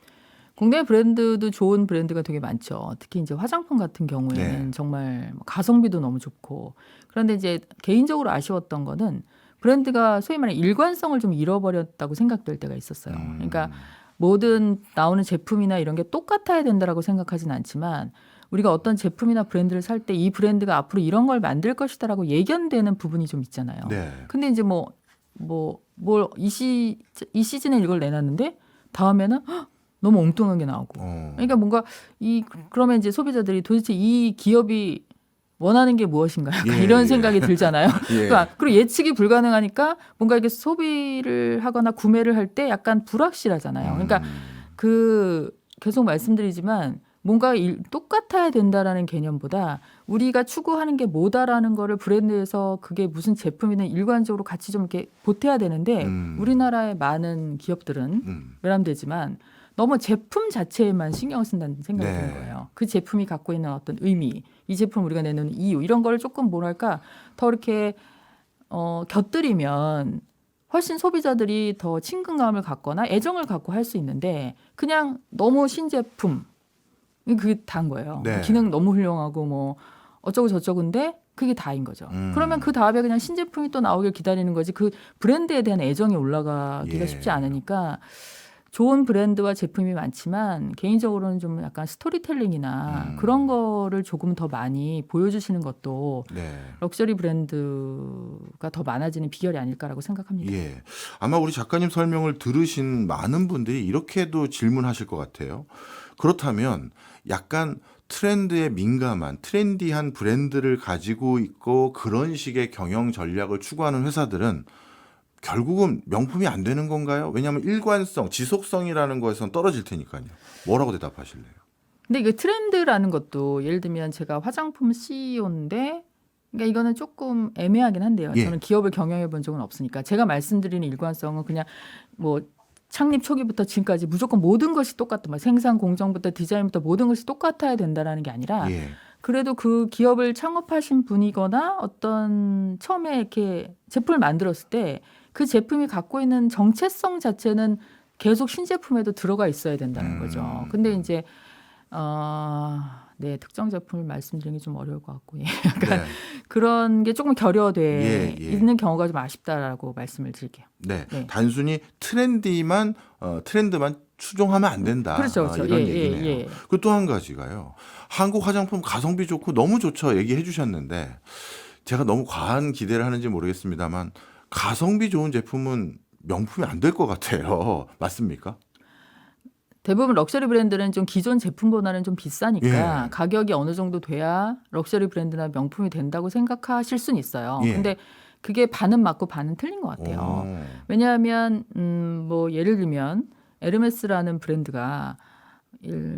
국내 브랜드도 좋은 브랜드가 되게 많죠. 특히 이제 화장품 같은 경우에는 네. 정말 가성비도 너무 좋고. 그런데 이제 개인적으로 아쉬웠던 거는 브랜드가 소위 말하는 일관성을 좀 잃어버렸다고 생각될 때가 있었어요. 그러니까 모든 나오는 제품이나 이런 게 똑같아야 된다라고 생각하진 않지만 우리가 어떤 제품이나 브랜드를 살 때 이 브랜드가 앞으로 이런 걸 만들 것이다라고 예견되는 부분이 좀 있잖아요. 네. 근데 이제 이 시즌에 이걸 내놨는데 다음에는 너무 엉뚱한 게 나오고. 그러니까 뭔가 그러면 이제 소비자들이 도대체 이 기업이 원하는 게 무엇인가 약간 예, 이런 예. 생각이 들잖아요. 예. 그리고 예측이 불가능하니까 뭔가 이게 소비를 하거나 구매를 할 때 약간 불확실하잖아요. 그러니까 계속 말씀드리지만 뭔가 똑같아야 된다라는 개념보다 우리가 추구하는 게 뭐다라는 거를 브랜드에서 그게 무슨 제품이든 일관적으로 같이 좀 이렇게 보태야 되는데 우리나라의 많은 기업들은 외람되지만 너무 제품 자체에만 신경을 쓴다는 생각이 네. 드는 거예요. 그 제품이 갖고 있는 어떤 의미, 이 제품 우리가 내는 이유 이런 거를 조금 뭐랄까 더 이렇게 곁들이면 훨씬 소비자들이 더 친근감을 갖거나 애정을 갖고 할 수 있는데 그냥 너무 신제품 그게 다인 거예요. 네. 기능 너무 훌륭하고 뭐 어쩌고 저쩌고인데 그게 다인 거죠. 그러면 그 다음에 그냥 신제품이 또 나오길 기다리는 거지 그 브랜드에 대한 애정이 올라가기가 예. 쉽지 않으니까 좋은 브랜드와 제품이 많지만 개인적으로는 좀 약간 스토리텔링이나 그런 거를 조금 더 많이 보여주시는 것도 네. 럭셔리 브랜드가 더 많아지는 비결이 아닐까라고 생각합니다. 예. 아마 우리 작가님 설명을 들으신 많은 분들이 이렇게도 질문하실 것 같아요. 그렇다면 약간 트렌드에 민감한 트렌디한 브랜드를 가지고 있고 그런 식의 경영 전략을 추구하는 회사들은 결국은 명품이 안 되는 건가요? 왜냐하면 일관성, 지속성이라는 거에선 떨어질 테니까요. 뭐라고 대답하실래요? 근데 이게 트렌드라는 것도 예를 들면 제가 화장품 CEO인데 그러니까 이거는 조금 애매하긴 한데요. 예. 저는 기업을 경영해 본 적은 없으니까 제가 말씀드리는 일관성은 그냥 뭐 창립 초기부터 지금까지 무조건 모든 것이 똑같다. 막 생산 공정부터 디자인부터 모든 것이 똑같아야 된다라는 게 아니라 예. 그래도 그 기업을 창업하신 분이거나 어떤 처음에 이렇게 제품을 만들었을 때 그 제품이 갖고 있는 정체성 자체는 계속 신제품에도 들어가 있어야 된다는 거죠. 근데 이제 네, 특정 제품을 말씀드리는 게 좀 어려울 것 같고 약간 네. 그런 게 조금 결여돼 예. 있는 경우가 좀 아쉽다라고 말씀을 드릴게요. 네. 네. 단순히 트렌드만 추종하면 안 된다. 그렇죠, 그렇죠. 이런 예, 얘기네요. 예. 그 또 한 가지가요. 한국 화장품 가성비 좋고 너무 좋죠. 얘기해 주셨는데 제가 너무 과한 기대를 하는지 모르겠습니다만 가성비 좋은 제품은 명품이 안 될 것 같아요. 맞습니까? 대부분 럭셔리 브랜드는 좀 기존 제품보다는 좀 비싸니까 예. 가격이 어느 정도 돼야 럭셔리 브랜드나 명품이 된다고 생각하실 수는 있어요. 예. 근데 그게 반은 맞고 반은 틀린 것 같아요. 오. 왜냐하면 뭐 예를 들면 에르메스라는 브랜드가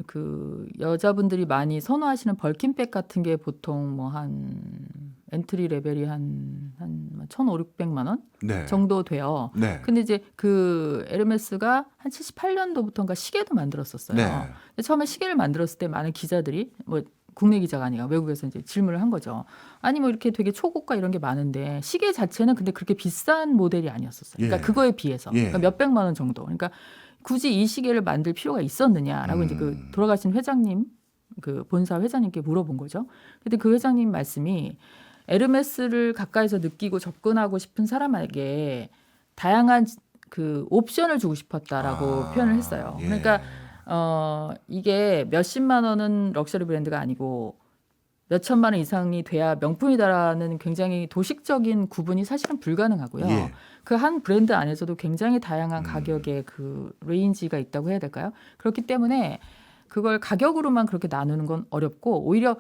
그 여자분들이 많이 선호하시는 벌킨백 같은 게 보통 뭐 한 엔트리 레벨이 한 1,500~600만 원 네. 정도 돼요. 네. 근데 이제 그 에르메스가 한 78년도부터인가 시계도 만들었었어요. 네. 근데 처음에 시계를 만들었을 때 많은 기자들이 뭐 국내 기자가 아니라 외국에서 이제 질문을 한 거죠. 아니 뭐 이렇게 되게 초고가 이런 게 많은데 시계 자체는 근데 그렇게 비싼 모델이 아니었었어요. 그러니까 예. 그거에 비해서 예. 그러니까 몇백만 원 정도. 그러니까 굳이 이 시계를 만들 필요가 있었느냐라고 이제 그 돌아가신 회장님 그 본사 회장님께 물어본 거죠. 근데 그 회장님 말씀이 에르메스를 가까이서 느끼고 접근하고 싶은 사람에게 다양한 그 옵션을 주고 싶었다라고 표현을 했어요. 예. 그러니까 이게 몇십만 원은 럭셔리 브랜드가 아니고 몇천만 원 이상이 돼야 명품이다라는 굉장히 도식적인 구분이 사실은 불가능하고요. 예. 그 한 브랜드 안에서도 굉장히 다양한 가격의 그 레인지가 있다고 해야 될까요? 그렇기 때문에 그걸 가격으로만 그렇게 나누는 건 어렵고 오히려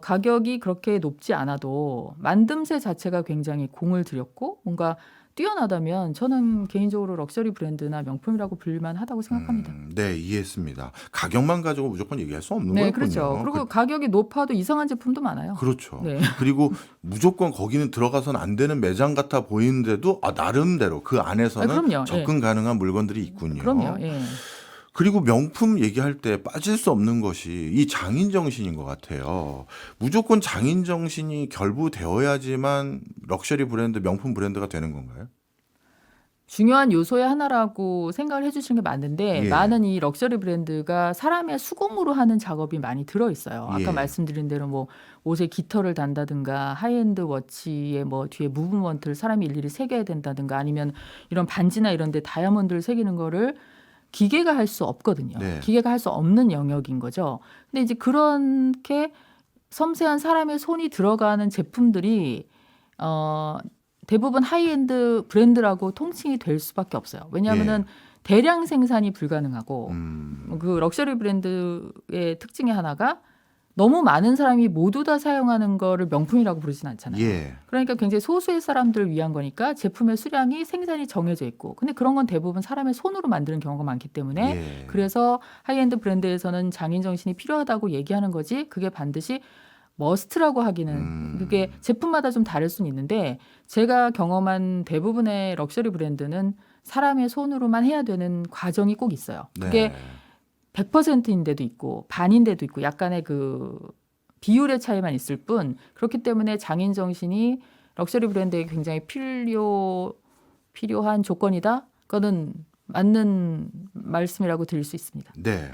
가격이 그렇게 높지 않아도 만듦새 자체가 굉장히 공을 들였고 뭔가 뛰어나다면 저는 개인적으로 럭셔리 브랜드나 명품이라고 불릴만하다고 생각합니다. 네, 이해했습니다. 가격만 가지고 무조건 얘기할 수 없는 네, 거군요. 그렇죠. 그리고 가격이 높아도 이상한 제품도 많아요. 그렇죠. 네. 그리고 무조건 거기는 들어가선 안 되는 매장 같아 보이는데도 나름대로 그 안에서는 그럼요. 접근 가능한 물건들이 있군요. 그럼요. 예. 그리고 명품 얘기할 때 빠질 수 없는 것이 이 장인 정신인 것 같아요. 무조건 장인 정신이 결부되어야지만 럭셔리 브랜드, 명품 브랜드가 되는 건가요? 중요한 요소의 하나라고 생각을 해주시는 게 맞는데 예. 많은 이 럭셔리 브랜드가 사람의 수공으로 하는 작업이 많이 들어있어요. 아까 예. 말씀드린 대로 뭐 옷에 깃털을 단다든가 하이엔드 워치에 뭐 뒤에 무브먼트를 사람이 일일이 새겨야 된다든가 아니면 이런 반지나 이런 데 다이아몬드를 새기는 거를 기계가 할 수 없거든요. 네. 기계가 할 수 없는 영역인 거죠. 근데 이제 그렇게 섬세한 사람의 손이 들어가는 제품들이 대부분 하이엔드 브랜드라고 통칭이 될 수밖에 없어요. 왜냐하면은 대량 생산이 불가능하고 그 럭셔리 브랜드의 특징의 하나가 너무 많은 사람이 모두 다 사용하는 거를 명품이라고 부르진 않잖아요. 예. 그러니까 굉장히 소수의 사람들을 위한 거니까 제품의 수량이 생산이 정해져 있고 근데 그런 건 대부분 사람의 손으로 만드는 경우가 많기 때문에 예. 그래서 하이엔드 브랜드에서는 장인 정신이 필요하다고 얘기하는 거지 그게 반드시 머스트라고 하기는 그게 제품마다 좀 다를 수는 있는데 제가 경험한 대부분의 럭셔리 브랜드는 사람의 손으로만 해야 되는 과정이 꼭 있어요. 그게 네. 100%인데도 있고 반인데도 있고 약간의 그 비율의 차이만 있을 뿐 그렇기 때문에 장인 정신이 럭셔리 브랜드에 굉장히 필요한 조건이다. 그거는 맞는 말씀이라고 드릴 수 있습니다. 네.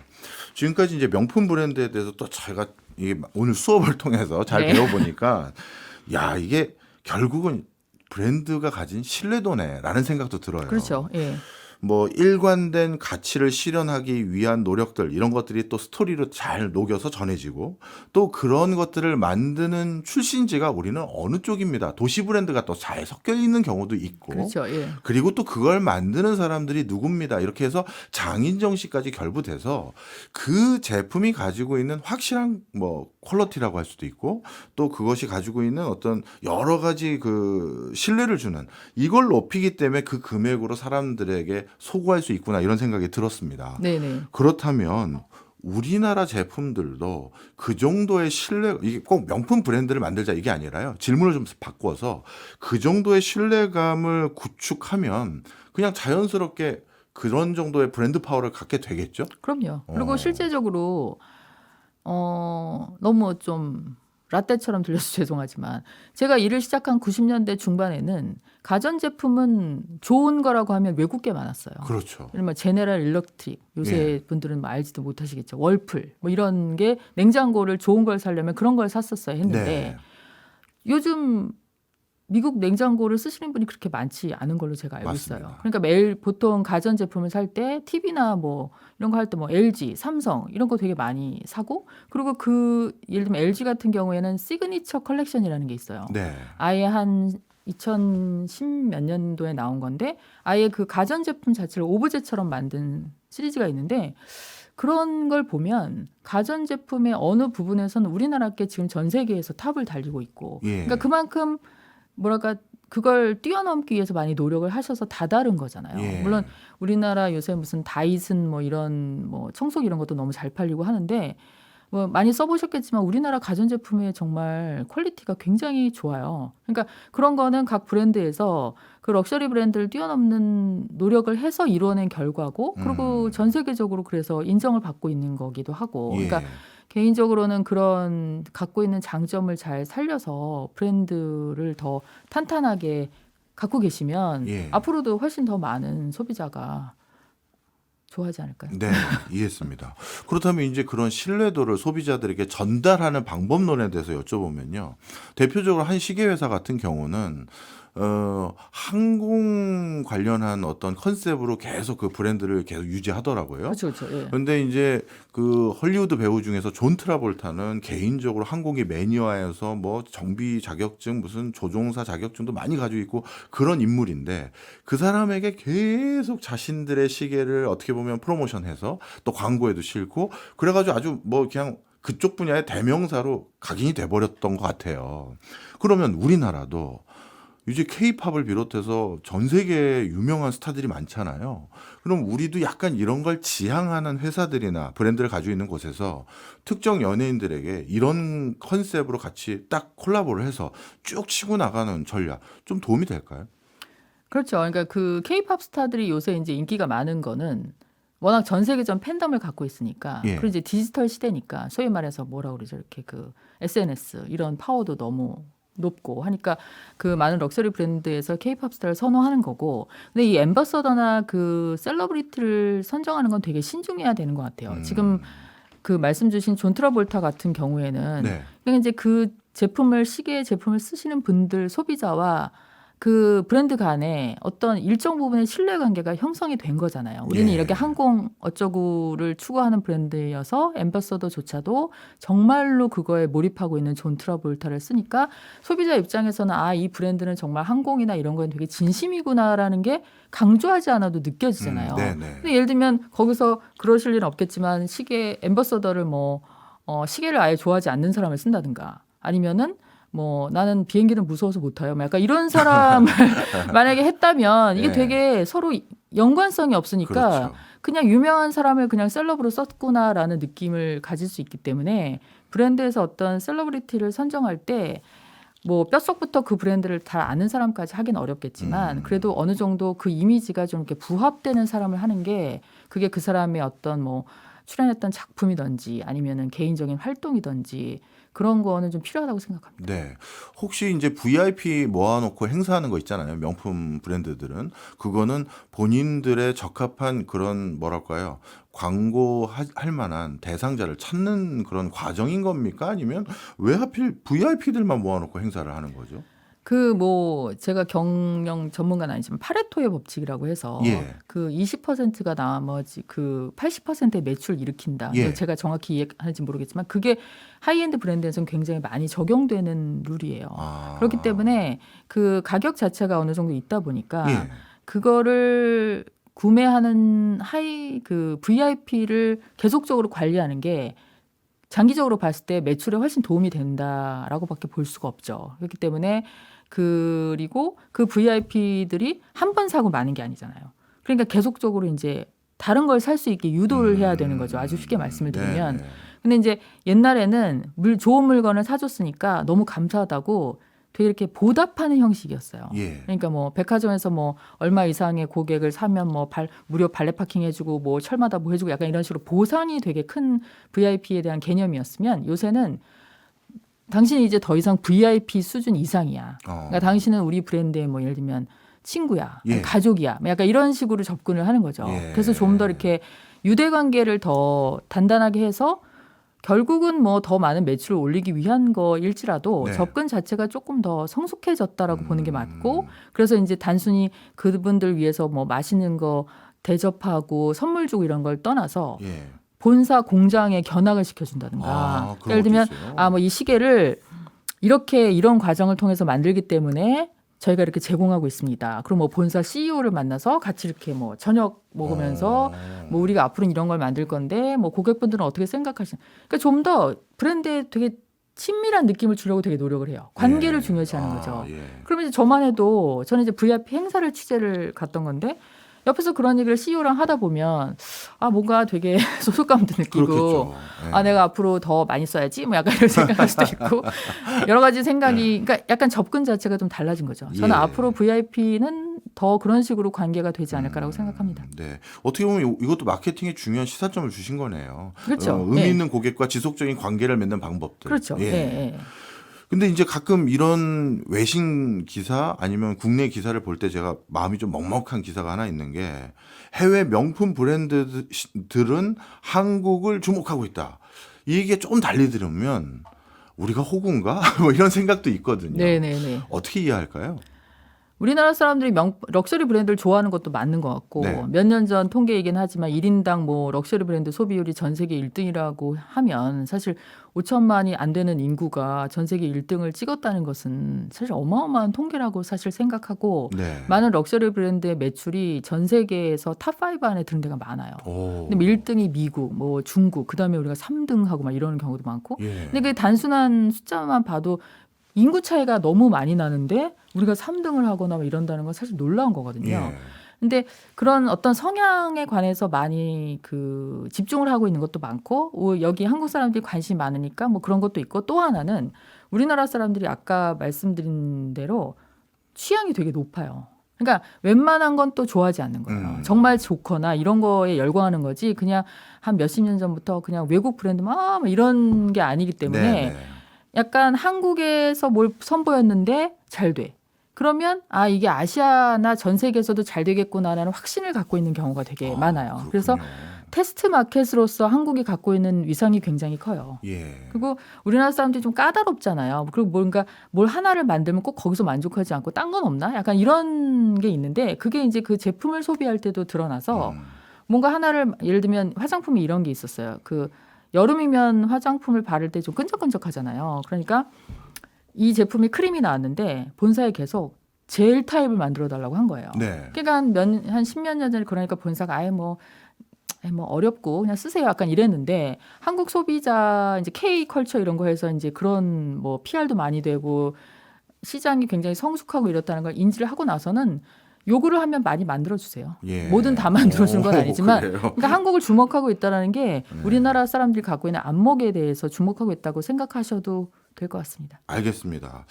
지금까지 이제 명품 브랜드에 대해서 또 제가 이게 오늘 수업을 통해서 잘 네. 배워보니까 야, 이게 결국은 브랜드가 가진 신뢰도네라는 생각도 들어요. 그렇죠. 예. 뭐 일관된 가치를 실현하기 위한 노력들 이런 것들이 또 스토리로 잘 녹여서 전해지고 또 그런 것들을 만드는 출신지가 우리는 어느 쪽입니다. 도시 브랜드가 또 잘 섞여 있는 경우도 있고 그렇죠. 예. 그리고 또 그걸 만드는 사람들이 누굽니다. 이렇게 해서 장인 정신까지 결부돼서 그 제품이 가지고 있는 확실한 뭐 퀄리티라고 할 수도 있고 또 그것이 가지고 있는 어떤 여러 가지 그 신뢰를 주는 이걸 높이기 때문에 그 금액으로 사람들에게 소구할 수 있구나 이런 생각이 들었습니다. 네네. 그렇다면 우리나라 제품들도 그 정도의 신뢰, 이게 꼭 명품 브랜드를 만들자 이게 아니라요. 질문을 좀 바꿔서 그 정도의 신뢰감을 구축하면 그냥 자연스럽게 그런 정도의 브랜드 파워를 갖게 되겠죠? 그럼요. 그리고 실제적으로 너무 좀 라떼처럼 들려서 죄송하지만 제가 일을 시작한 90년대 중반에는 가전제품은 좋은 거라고 하면 외국계 많았어요. 그렇죠. 예를 들면 제네럴 일렉트릭 요새 예. 분들은 뭐 알지도 못하시겠죠. 월플 뭐 이런 게 냉장고를 좋은 걸 사려면 그런 걸 샀었어야 했는데 네. 요즘 미국 냉장고를 쓰시는 분이 그렇게 많지 않은 걸로 제가 알고 맞습니다. 있어요. 그러니까 매일 보통 가전 제품을 살 때 TV나 뭐 이런 거 할 때 뭐 LG, 삼성 이런 거 되게 많이 사고 그리고 그 예를 들면 LG 같은 경우에는 시그니처 컬렉션이라는 게 있어요. 네. 아예 한 2010 몇 년도에 나온 건데 아예 그 가전 제품 자체를 오브제처럼 만든 시리즈가 있는데 그런 걸 보면 가전 제품의 어느 부분에서는 우리나라 게 지금 전 세계에서 탑을 달리고 있고 예. 그러니까 그만큼 뭐랄까 그걸 뛰어넘기 위해서 많이 노력을 하셔서 다다른 거잖아요. 예. 물론 우리나라 요새 무슨 다이슨 뭐 이런 뭐 청소기 이런 것도 너무 잘 팔리고 하는데 뭐 많이 써보셨겠지만 우리나라 가전제품의 정말 퀄리티가 굉장히 좋아요. 그러니까 그런 거는 각 브랜드에서 그 럭셔리 브랜드를 뛰어넘는 노력을 해서 이뤄낸 결과고 그리고 전 세계적으로 그래서 인정을 받고 있는 거기도 하고 예. 그러니까 개인적으로는 그런 갖고 있는 장점을 잘 살려서 브랜드를 더 탄탄하게 갖고 계시면 예. 앞으로도 훨씬 더 많은 소비자가 좋아하지 않을까요? 네, 이해했습니다. 그렇다면 이제 그런 신뢰도를 소비자들에게 전달하는 방법론에 대해서 여쭤보면요. 대표적으로 한 시계 회사 같은 경우는 항공 관련한 어떤 컨셉으로 계속 그 브랜드를 계속 유지하더라고요. 그렇죠, 그렇죠. 예. 근데 이제 그 헐리우드 배우 중에서 존 트라볼타는 개인적으로 항공기 매니아여서 뭐 정비 자격증 무슨 조종사 자격증도 많이 가지고 있고 그런 인물인데 그 사람에게 계속 자신들의 시계를 어떻게 보면 프로모션해서 또 광고에도 싣고 그래가지고 아주 뭐 그냥 그쪽 분야의 대명사로 각인이 돼버렸던 것 같아요. 그러면 우리나라도 이제 K-팝을 비롯해서 전 세계에 유명한 스타들이 많잖아요. 그럼 우리도 약간 이런 걸 지향하는 회사들이나 브랜드를 가지고 있는 곳에서 특정 연예인들에게 이런 컨셉으로 같이 딱 콜라보를 해서 쭉 치고 나가는 전략 좀 도움이 될까요? 그렇죠. 그러니까 그 K-팝 스타들이 요새 이제 인기가 많은 거는 워낙 전 세계적 팬덤을 갖고 있으니까 예. 그리고 이제 디지털 시대니까 소위 말해서 뭐라 그러죠? 이렇게 그 SNS 이런 파워도 너무 높고 하니까 그 많은 럭셔리 브랜드에서 K-팝 스타를 선호하는 거고 근데 이 앰버서더나 그 셀러브리티를 선정하는 건 되게 신중해야 되는 것 같아요. 지금 그 말씀 주신 존 트라볼타 같은 경우에는 네. 그냥 이제 그 제품을 시계 제품을 쓰시는 분들 소비자와 그 브랜드 간에 어떤 일정 부분의 신뢰 관계가 형성이 된 거잖아요. 우리는 예. 이렇게 항공 어쩌구를 추구하는 브랜드여서 앰버서더조차도 정말로 그거에 몰입하고 있는 존 트라볼타를 쓰니까 소비자 입장에서는 아, 이 브랜드는 정말 항공이나 이런 거에 되게 진심이구나라는 게 강조하지 않아도 느껴지잖아요. 네네. 근데 예를 들면 거기서 그러실 일은 없겠지만 시계 앰버서더를 뭐 시계를 아예 좋아하지 않는 사람을 쓴다든가 아니면은 뭐 나는 비행기는 무서워서 못 타요. 뭐 약간 이런 사람을 만약에 했다면 이게 네. 되게 서로 연관성이 없으니까 그렇죠. 그냥 유명한 사람을 그냥 셀럽으로 썼구나라는 느낌을 가질 수 있기 때문에 브랜드에서 어떤 셀러브리티를 선정할 때 뭐 뼛속부터 그 브랜드를 다 아는 사람까지 하긴 어렵겠지만 그래도 어느 정도 그 이미지가 좀 이렇게 부합되는 사람을 하는 게 그게 그 사람의 어떤 뭐 출연했던 작품이든지 아니면은 개인적인 활동이든지 그런 거는 좀 필요하다고 생각합니다. 네. 혹시 이제 VIP 모아놓고 행사하는 거 있잖아요. 명품 브랜드들은. 그거는 본인들의 적합한 그런 뭐랄까요. 광고할 만한 대상자를 찾는 그런 과정인 겁니까? 아니면 왜 하필 VIP들만 모아놓고 행사를 하는 거죠? 그 뭐 제가 경영 전문가는 아니지만 파레토의 법칙이라고 해서 예. 그 20%가 나머지 그 80%의 매출 일으킨다. 예. 제가 정확히 이해하는지 모르겠지만 그게 하이엔드 브랜드에서는 굉장히 많이 적용되는 룰이에요. 아. 그렇기 때문에 그 가격 자체가 어느 정도 있다 보니까 예. 그거를 구매하는 그 VIP를 계속적으로 관리하는 게 장기적으로 봤을 때 매출에 훨씬 도움이 된다라고밖에 볼 수가 없죠. 그렇기 때문에 그리고 그 VIP들이 한 번 사고 마는 게 아니잖아요. 그러니까 계속적으로 이제 다른 걸 살 수 있게 유도를 해야 되는 거죠. 아주 쉽게 말씀을 드리면. 네네. 근데 이제 옛날에는 좋은 물건을 사줬으니까 너무 감사하다고 되게 이렇게 보답하는 형식이었어요. 예. 그러니까 뭐 백화점에서 뭐 얼마 이상의 고객을 사면 뭐 무료 발레 파킹 해주고 뭐 철마다 뭐 해주고 약간 이런 식으로 보상이 되게 큰 VIP에 대한 개념이었으면 요새는 당신이 이제 더 이상 VIP 수준 이상이야. 그러니까 당신은 우리 브랜드의 뭐 예를 들면 친구야, 예. 가족이야, 뭐 약간 이런 식으로 접근을 하는 거죠. 예. 그래서 좀 더 이렇게 유대 관계를 더 단단하게 해서 결국은 뭐 더 많은 매출을 올리기 위한 거일지라도 네. 접근 자체가 조금 더 성숙해졌다라고 보는 게 맞고 그래서 이제 단순히 그분들 위해서 뭐 맛있는 거 대접하고 선물 주고 이런 걸 떠나서 예. 본사 공장에 견학을 시켜준다든가. 그런 예를 들면 것도 있어요. 뭐 이 시계를 이렇게 이런 과정을 통해서 만들기 때문에 저희가 이렇게 제공하고 있습니다. 그럼 뭐 본사 CEO를 만나서 같이 이렇게 뭐 저녁 먹으면서 뭐 우리가 앞으로는 이런 걸 만들 건데 뭐 고객분들은 어떻게 생각하시나. 그러니까 좀 더 브랜드에 되게 친밀한 느낌을 주려고 되게 노력을 해요. 관계를 예. 중요시하는 거죠. 예. 그러면 이제 저만 해도 저는 이제 VIP 행사를 취재를 갔던 건데 옆에서 그런 얘기를 CEO랑 하다 보면 뭔가 되게 소속감도 느끼고 그렇겠죠. 예. 내가 앞으로 더 많이 써야지 뭐 약간 이런 생각할 수도 있고 여러 가지 생각이 그러니까 약간 접근 자체가 좀 달라진 거죠. 저는 예. 앞으로 VIP는 더 그런 식으로 관계가 되지 않을까라고 생각합니다. 네. 어떻게 보면 이것도 마케팅에 중요한 시사점을 주신 거네요. 그렇죠. 의미 예. 있는 고객과 지속적인 관계를 맺는 방법들. 그렇죠. 예. 예. 근데 이제 가끔 이런 외신 기사 아니면 국내 기사를 볼 때 제가 마음이 좀 먹먹한 기사가 하나 있는 게 해외 명품 브랜드들은 한국을 주목하고 있다. 이게 좀 달리 들으면 우리가 호구인가? 뭐 이런 생각도 있거든요. 네네네. 어떻게 이해할까요? 우리나라 사람들이 럭셔리 브랜드를 좋아하는 것도 맞는 것 같고 네. 몇 년 전 통계이긴 하지만 1인당 뭐 럭셔리 브랜드 소비율이 전 세계 1등이라고 하면 사실 5천만이 안 되는 인구가 전 세계 1등을 찍었다는 것은 사실 어마어마한 통계라고 사실 생각하고 네. 많은 럭셔리 브랜드의 매출이 전 세계에서 탑5 안에 드는 데가 많아요. 오. 근데 뭐 1등이 미국, 뭐 중국, 그다음에 우리가 3등하고 막 이러는 경우도 많고 예. 근데 그 단순한 숫자만 봐도 인구 차이가 너무 많이 나는데 우리가 3등을 하거나 뭐 이런다는 건 사실 놀라운 거거든요. 예. 근데 그런 어떤 성향에 관해서 많이 그 집중을 하고 있는 것도 많고 여기 한국 사람들이 관심이 많으니까 뭐 그런 것도 있고 또 하나는 우리나라 사람들이 아까 말씀드린 대로 취향이 되게 높아요. 그러니까 웬만한 건 또 좋아하지 않는 거예요. 정말 좋거나 이런 거에 열광하는 거지 그냥 한 몇십 년 전부터 그냥 외국 브랜드만 뭐 이런 게 아니기 때문에 네. 약간 한국에서 뭘 선보였는데 잘 돼. 그러면 이게 아시아나 전 세계에서도 잘 되겠구나라는 확신을 갖고 있는 경우가 되게 많아요. 그렇군요. 그래서 테스트 마켓으로서 한국이 갖고 있는 위상이 굉장히 커요. 예. 그리고 우리나라 사람들이 좀 까다롭잖아요. 그리고 뭔가 뭘 하나를 만들면 꼭 거기서 만족하지 않고 딴 건 없나? 약간 이런 게 있는데 그게 이제 그 제품을 소비할 때도 드러나서 뭔가 하나를 예를 들면 화장품이 이런 게 있었어요. 그 여름이면 화장품을 바를 때 좀 끈적끈적하잖아요. 그러니까 이 제품이 크림이 나왔는데 본사에 계속 젤 타입을 만들어 달라고 한 거예요. 네. 그러니까 한 10몇 년 전에 그러니까 본사가 뭐 어렵고 그냥 쓰세요. 약간 이랬는데 한국 소비자 이제 K 컬처 이런 거 해서 이제 그런 뭐 PR도 많이 되고 시장이 굉장히 성숙하고 이렇다는 걸 인지를 하고 나서는 요구를 하면 많이 만들어 주세요. 예. 뭐든 다 만들어 주는 건 아니지만 그래요? 그러니까 한국을 주목하고 있다는 게 우리나라 사람들이 갖고 있는 안목에 대해서 주목하고 있다고 생각하셔도 될 것 같습니다. 알겠습니다.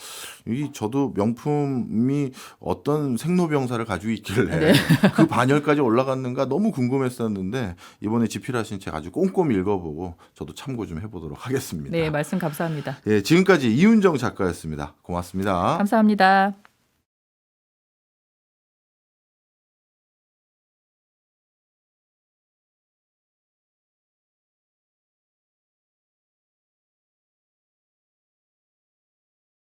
저도 명품이 어떤 생로병사를 가지고 있길래 네. 그 반열까지 올라갔는가 너무 궁금했었는데 이번에 집필하신 책 아주 꼼꼼히 읽어보고 저도 참고 좀 해보도록 하겠습니다. 네, 말씀 감사합니다. 예, 지금까지 이윤정 작가였습니다. 고맙습니다. 감사합니다.